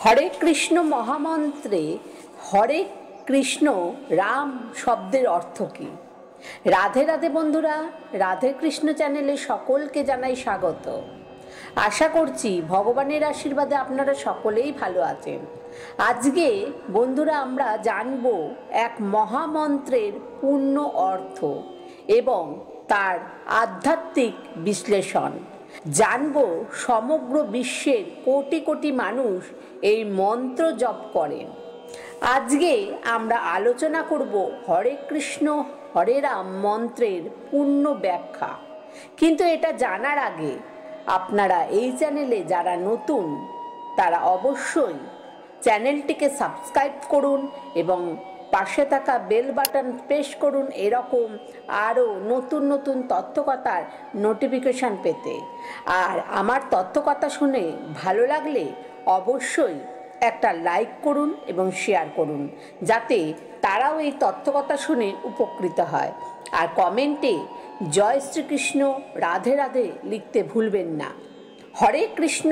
হরে কৃষ্ণ মহামন্ত্রে হরে কৃষ্ণ রাম শব্দের অর্থ কী? রাধে রাধে বন্ধুরা, রাধে কৃষ্ণ চ্যানেলে সকলকে জানাই স্বাগত। আশা করছি ভগবানের আশীর্বাদে আপনারা সকলেই ভালো আছেন। আজকে বন্ধুরা আমরা জানব এক মহামন্ত্রের পূর্ণ অর্থ এবং তার আধ্যাত্মিক বিশ্লেষণ। জানব সমগ্র বিশ্বের কোটি কোটি মানুষ এই মন্ত্র জপ করেন। আজকে আমরা আলোচনা করব হরে কৃষ্ণ হরে রাম মন্ত্রের পূর্ণ ব্যাখ্যা। কিন্তু এটা জানার আগে আপনারা এই চ্যানেলে যারা নতুন তারা অবশ্যই চ্যানেলটিকে সাবস্ক্রাইব করুন এবং পাশে থাকা বেল বাটন প্রেস করুন এরকম আরও নতুন নতুন তথ্যকথার নোটিফিকেশান পেতে। আর আমার তথ্যকথা শুনে ভালো লাগলে অবশ্যই একটা লাইক করুন এবং শেয়ার করুন, যাতে তারাও এই তথ্যকথা শুনে উপকৃত হয়। আর কমেন্টে জয় শ্রীকৃষ্ণ রাধে রাধে লিখতে ভুলবেন না। হরে কৃষ্ণ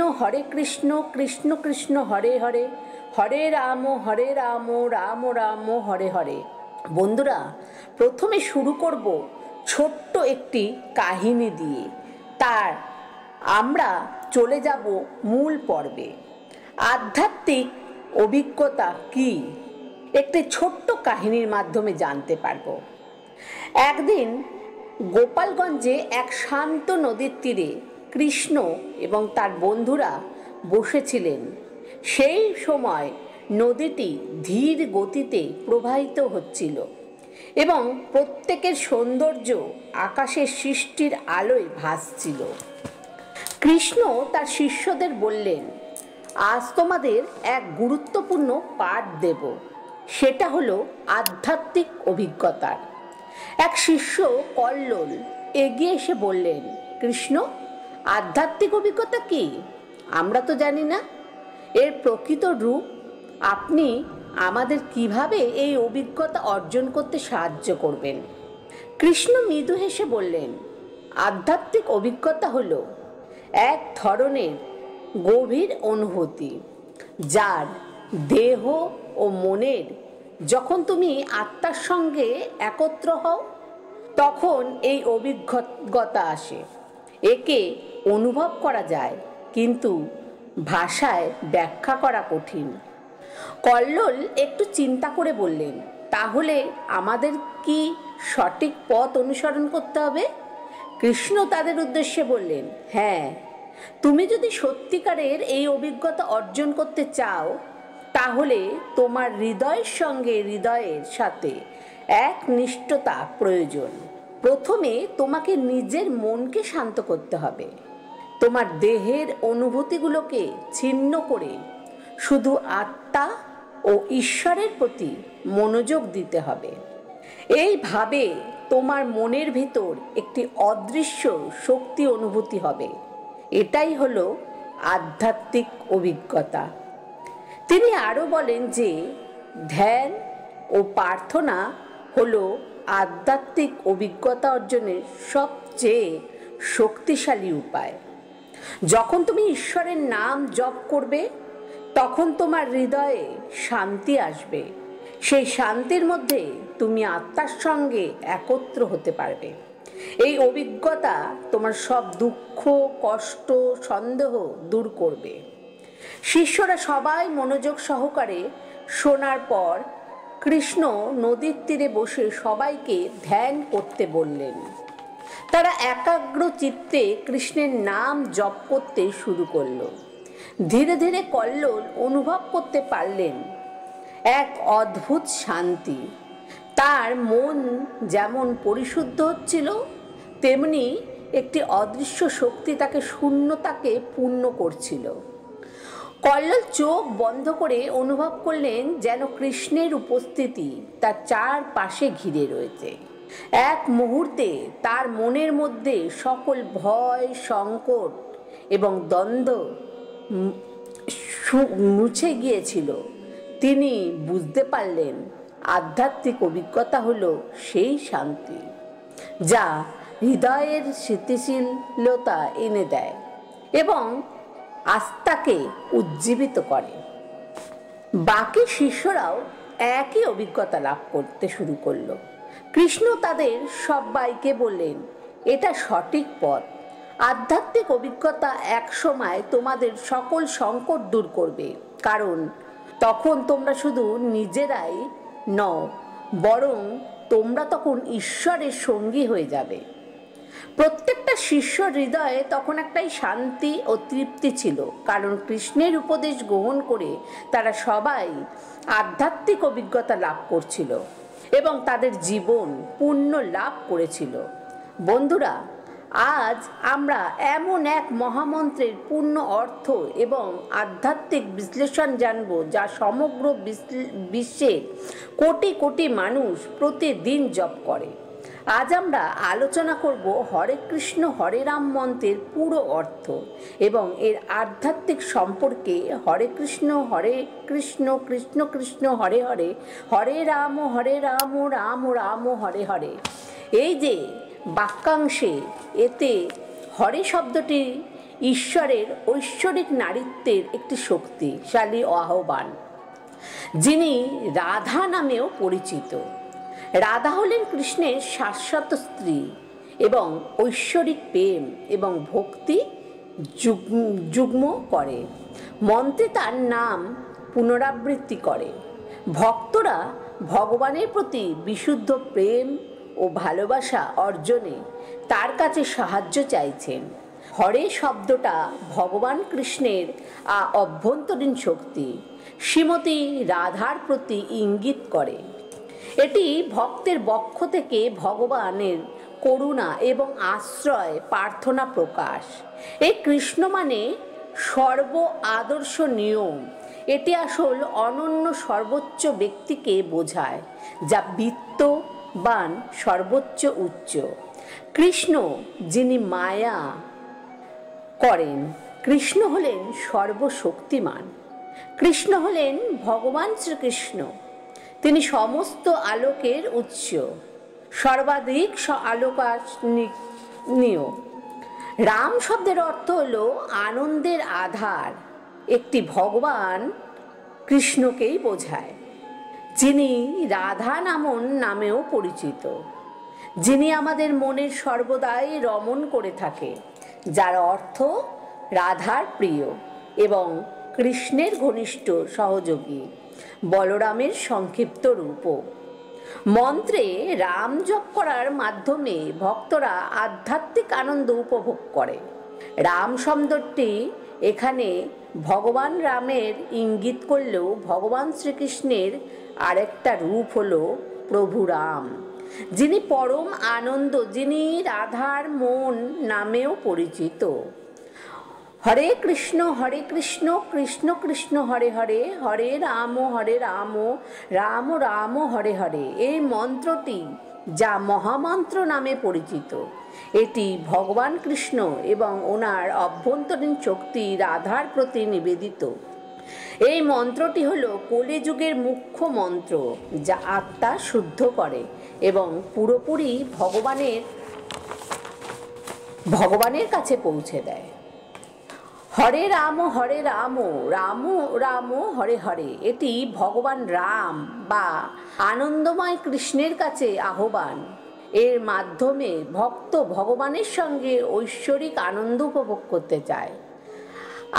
কৃষ্ণ কৃষ্ণ হরে হরে, হরে রাম রাম রাম হরে হরে। বন্ধুরা, প্রথমে শুরু করব ছোট্ট একটি কাহিনী দিয়ে, তার আমরা চলে যাব মূল পর্বে। আধ্যাত্মিক অভিজ্ঞতা কি একটি ছোট্ট কাহিনীর মাধ্যমে জানতে পারব। একদিন গোপালগঞ্জে এক শান্ত নদীর তীরে কৃষ্ণ এবং তার বন্ধুরা বসেছিলেন। সেই সময় নদীটি ধীর গতিতে প্রবাহিত হচ্ছিল এবং প্রত্যেকের সৌন্দর্য আকাশের সৃষ্টির আলোয় ভাসছিল। কৃষ্ণ তার শিষ্যদের বললেন, আজ তোমাদের এক গুরুত্বপূর্ণ পাঠ দেব, সেটা হলো আধ্যাত্মিক অভিজ্ঞতার। এক শিষ্য কল্লোল এগিয়ে এসে বললেন, কৃষ্ণ, আধ্যাত্মিক অভিজ্ঞতা কি? আমরা তো জানি না এর প্রকৃত রূপ। আপনি আমাদের কিভাবে এই অভিজ্ঞতা অর্জন করতে সাহায্য করবেন? কৃষ্ণ মৃদু হেসে বললেন, আধ্যাত্মিক অভিজ্ঞতা হলো এক ধরনের গভীর অনুভূতি, যার দেহ ও মনের যখন তুমি আত্মার সঙ্গে একত্র হও তখন এই অভিজ্ঞতা আসে। একে অনুভব করা যায়, কিন্তু ভাষায় ব্যাখ্যা করা কঠিন। কল্লোল একটু চিন্তা করে বললেন, তাহলে আমাদের কি সঠিক পথ অনুসরণ করতে হবে? কৃষ্ণ তাদের উদ্দেশ্যে বললেন, হ্যাঁ, তুমি যদি সত্যিকারের এই অভিজ্ঞতা অর্জন করতে চাও তাহলে তোমার হৃদয়ের সঙ্গে হৃদয়ের সাথে এক নিষ্ঠতা প্রয়োজন। প্রথমে তোমাকে নিজের মনকে শান্ত করতে হবে। তোমার দেহের অনুভূতিগুলোকে ছিন্ন করে শুধু আত্মা ও ঈশ্বরের প্রতি মনোযোগ দিতে হবে। এইভাবে তোমার মনের ভিতর একটি অদৃশ্য শক্তি অনুভূতি হবে। এটাই হলো আধ্যাত্মিক অভিজ্ঞতা। তিনি আরও বলেন যে ধ্যান ও প্রার্থনা হলো আধ্যাত্মিক অভিজ্ঞতা অর্জনের সবচেয়ে শক্তিশালী উপায়। যখন তুমি ঈশ্বরের নাম জপ করবে তখন তোমার হৃদয়ে শান্তি আসবে। সেই শান্তির মধ্যে তুমি আত্মার সঙ্গে একত্র হতে পারবে। এই অভিজ্ঞতা তোমার সব দুঃখ, কষ্ট, সন্দেহ দূর করবে। শিষ্যরা সবাই মনোযোগ সহকারে শোনার পর কৃষ্ণ নদীর তীরে বসে সবাইকে ধ্যান করতে বললেন। তারা একাগ্র চিত্তে কৃষ্ণের নাম জপ করতে শুরু করলো। ধীরে ধীরে কল্লোল অনুভব করতে পারলেন এক অদ্ভুত শান্তি। তার মন যেমন পরিশুদ্ধ হচ্ছিল, তেমনি একটি অদৃশ্য শক্তি তাকে শূন্যতাকে পূর্ণ করছিল। কল্লোল চোখ বন্ধ করে অনুভব করলেন যেন কৃষ্ণের উপস্থিতি তার চারপাশে ঘিরে রয়েছে। এক মুহূর্তে তার মনের মধ্যে সকল ভয়, সংকট এবং দ্বন্দ্ব মুছে গিয়েছিল। তিনি বুঝতে পারলেন আধ্যাত্মিক অভিজ্ঞতা হলো সেই শান্তি যা হৃদয়ের স্থিতিশীলতা এনে দেয় এবং আস্থাকে উজ্জীবিত করে। বাকি শিষ্যরাও একই অভিজ্ঞতা লাভ করতে শুরু করলো। কৃষ্ণ তাদের সবাইকে বললেন, এটা সঠিক পথ। আধ্যাত্মিক অভিজ্ঞতা এক সময় তোমাদের সকল সংকট দূর করবে, কারণ তখন তোমরা শুধু নিজেরাই নও, বরং তোমরা তখন ঈশ্বরের সঙ্গী হয়ে যাবে। প্রত্যেকটা শিষ্য হৃদয়ে তখন একটাই শান্তি ও তৃপ্তি ছিল, কারণ কৃষ্ণের উপদেশ গ্রহণ করে তারা সবাই আধ্যাত্মিক অভিজ্ঞতা লাভ করছিল এবং তাদের জীবন পুণ্য লাভ করেছিল। বন্ধুরা, আজ আমরা এমন এক মহামন্ত্রের পূর্ণ অর্থ এবং আধ্যাত্মিক বিশ্লেষণ জানব, যা সমগ্র বিশ্বের কোটি কোটি মানুষ প্রতিদিন জপ করে। আজ আমরা আলোচনা করব হরে কৃষ্ণ হরে রাম মন্ত্রের পুরো অর্থ এবং এর আধ্যাত্মিক সম্পর্কে। হরে কৃষ্ণ কৃষ্ণ কৃষ্ণ হরে হরে, হরে রাম রাম রাম হরে হরে। এই যে বাক্যাংশে, এতে হরে শব্দটি ঈশ্বরের ঐশ্বরিক নারীত্বের একটি শক্তিশালী আহ্বান, যিনি রাধা নামেও পরিচিত। রাধা হলেন কৃষ্ণের শাশ্বত স্ত্রী এবং ঐশ্বরিক প্রেম এবং ভক্তি যুগ্ম করে। মন্ত্রে তার নাম পুনরাবৃত্তি করে ভক্তরা ভগবানের প্রতি বিশুদ্ধ প্রেম ও ভালোবাসা অর্জনে তার কাছে সাহায্য চাইছেন। হরে শব্দটা ভগবান কৃষ্ণের অভ্যন্তরীণ শক্তি শ্রীমতী রাধার প্রতি ইঙ্গিত করে। এটি ভক্তের পক্ষ থেকে ভগবানের করুণা এবং আশ্রয় প্রার্থনা প্রকাশ। এই কৃষ্ণ মানে সর্ব আদর্শ নিয়ম। এটি আসল অনন্য সর্বোচ্চ ব্যক্তিকে বোঝায়, যা বিত্তবান সর্বোচ্চ উচ্চ। কৃষ্ণ যিনি মায়া করেন, কৃষ্ণ হলেন সর্বশক্তিমান, কৃষ্ণ হলেন ভগবান শ্রীকৃষ্ণ। তিনি সমস্ত আলোকের উৎস, সর্বাধিক আলোকনীয়। রাম শব্দের অর্থ হল আনন্দের আধার। একটি ভগবান কৃষ্ণকেই বোঝায়, যিনি রাধা নামেও পরিচিত, যিনি আমাদের মনের সর্বদাই রমণ করে থাকে, যার অর্থ রাধার প্রিয় এবং কৃষ্ণের ঘনিষ্ঠ সহযোগী, বলরামের সংক্ষিপ্ত রূপ। মন্ত্রে রাম জপ করার মাধ্যমে ভক্তরা আধ্যাত্মিক আনন্দ উপভোগ করে। রাম শব্দটি এখানে ভগবান রামের ইঙ্গিত করলেও ভগবান শ্রীকৃষ্ণের আরেকটা রূপ হল প্রভু রাম, যিনি পরম আনন্দ, যিনি রাধার মন নামেও পরিচিত। হরে কৃষ্ণ কৃষ্ণ কৃষ্ণ হরে হরে, হরে রাম রাম রাম হরে হরে। এই মন্ত্রটি, যা মহামন্ত্র নামে পরিচিত, এটি ভগবান কৃষ্ণ এবং ওনার অভ্যন্তরীণ শক্তি রাধার প্রতি নিবেদিত। এই মন্ত্রটি হলো কলিযুগের মুখ্য মন্ত্র, যা আত্মা শুদ্ধ করে এবং পুরোপুরি ভগবানের কাছে পৌঁছে দেয়। হরে রাম রাম রাম হরে হরে, এটি ভগবান রাম বা আনন্দময় কৃষ্ণের কাছে আহ্বান। এর মাধ্যমে ভক্ত ভগবানের সঙ্গে ঐশ্বরিক আনন্দ উপভোগ করতে চায়।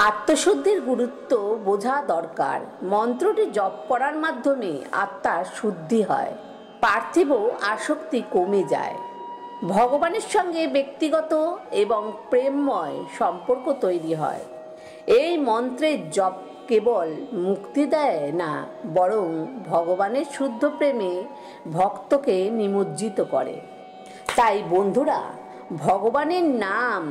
আত্মশুদ্ধির গুরুত্ব বোঝা দরকার। মন্ত্রটি জপ করার মাধ্যমে আত্মার শুদ্ধি হয়, পার্থিব আসক্তি কমে যায়, ভগবানের সঙ্গে ব্যক্তিগত এবং প্রেমময় সম্পর্ক তৈরি হয়। এই মন্ত্রের জপ কেবল মুক্তি দেয় না, বরং ভগবানের শুদ্ধ প্রেমে ভক্তকে নিমজ্জিত করে। তাই বন্ধুরা, ভগবানের নাম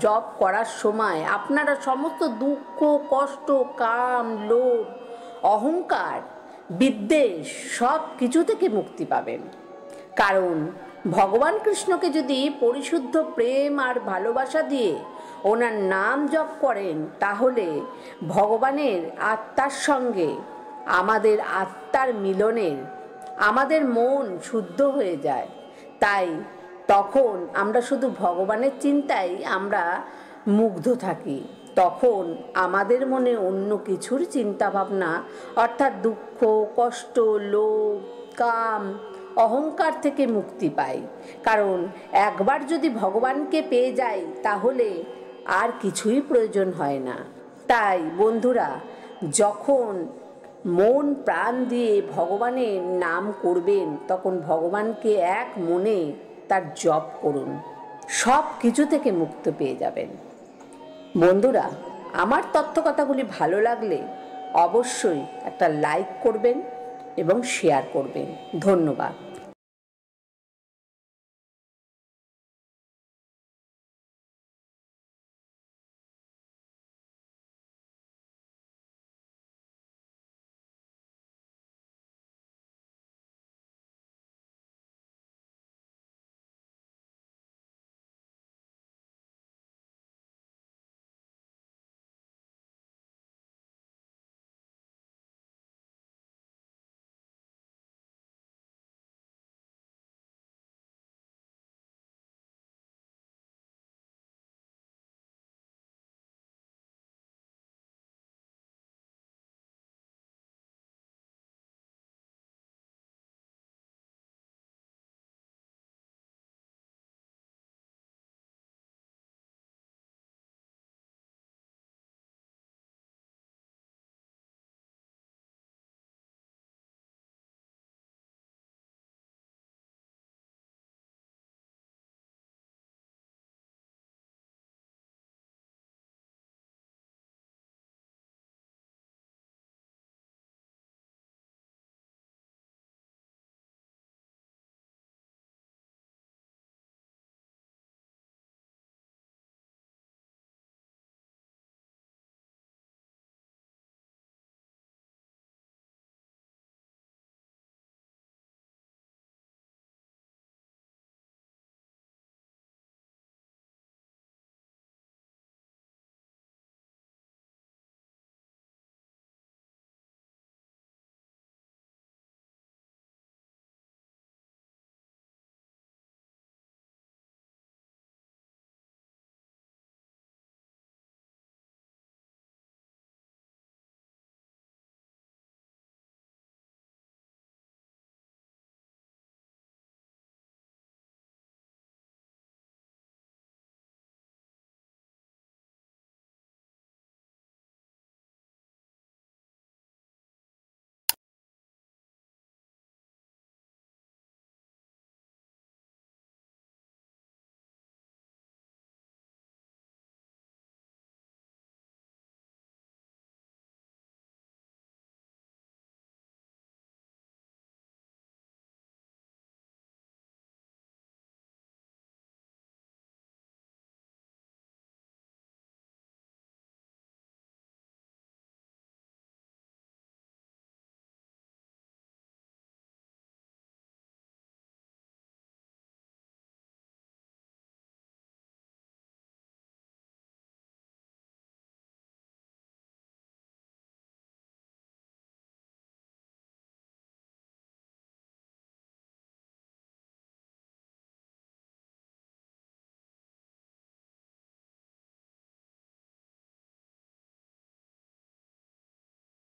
জপ করার সময় আপনারা সমস্ত দুঃখ, কষ্ট, কাম, লোভ, অহংকার, বিদ্বেষ সব কিছু থেকে মুক্তি পাবেন। কারণ ভগবান কৃষ্ণকে যদি পরিশুদ্ধ প্রেম আর ভালোবাসা দিয়ে ওনার নাম জপ করেন, তাহলে ভগবানের আত্মার সঙ্গে আমাদের আত্মার মিলনের আমাদের মন শুদ্ধ হয়ে যায়। তাই তখন আমরা শুধু ভগবানের চিন্তায় আমরা মুগ্ধ থাকি। তখন আমাদের মনে অন্য কিছুর চিন্তাভাবনা অর্থাৎ দুঃখ, কষ্ট, লোভ, কাম, অহংকার থেকে মুক্তি পাই। কারণ একবার যদি ভগবানকে পেয়ে যাই তাহলে আর কিছুই প্রয়োজন হয় না। তাই বন্ধুরা, যখন মন প্রাণ দিয়ে ভগবানের নাম করবেন তখন ভগবানকে এক মনে তার জপ করুন, সব কিছু থেকে মুক্ত পেয়ে যাবেন। বন্ধুরা, আমার তথ্যকথাগুলি ভালো লাগলে অবশ্যই একটা লাইক করবেন এবং শেয়ার করবেন। ধন্যবাদ।